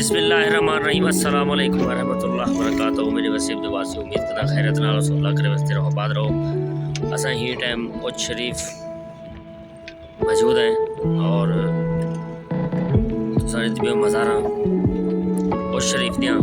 बिस्मिल्लाहिर्रहमानिर्रहीम अस्सलाम वालेकुम वरहमतुल्लाहि वबरकातुहू। मेरे वसीब दुआसी उम्मीद करना खैरत नाल अल्लाह करे वस्ते रहो बाद रहो। असां ही टाइम उच शरीफ मौजूद हैं और सारे दिव्य मज़ारा उच शरीफ दियाँ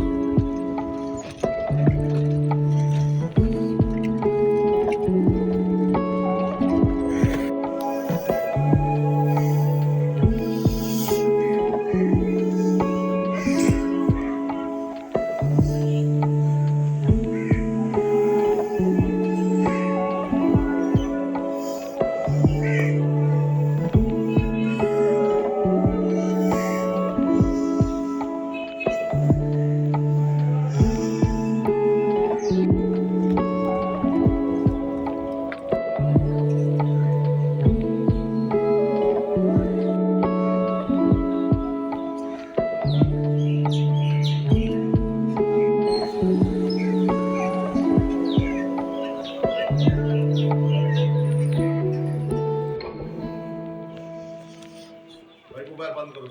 भाई मोबाइल बंद करो।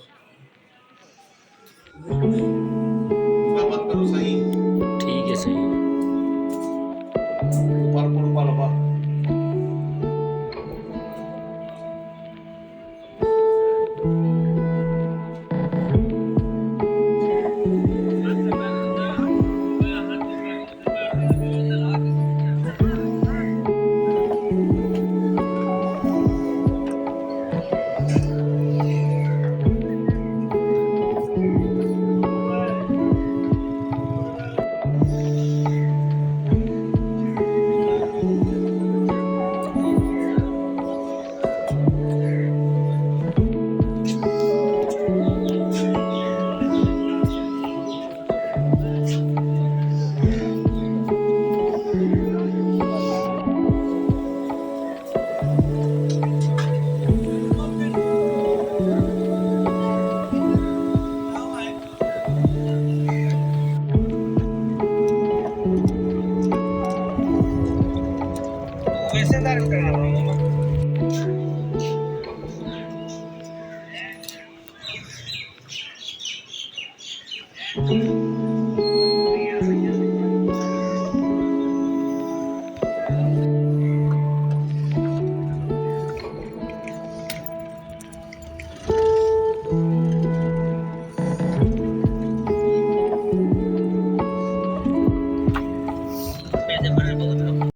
मोबाइल बंद करो सही। ठीक है सही ऊपर ऊपर वैसे दार करना है।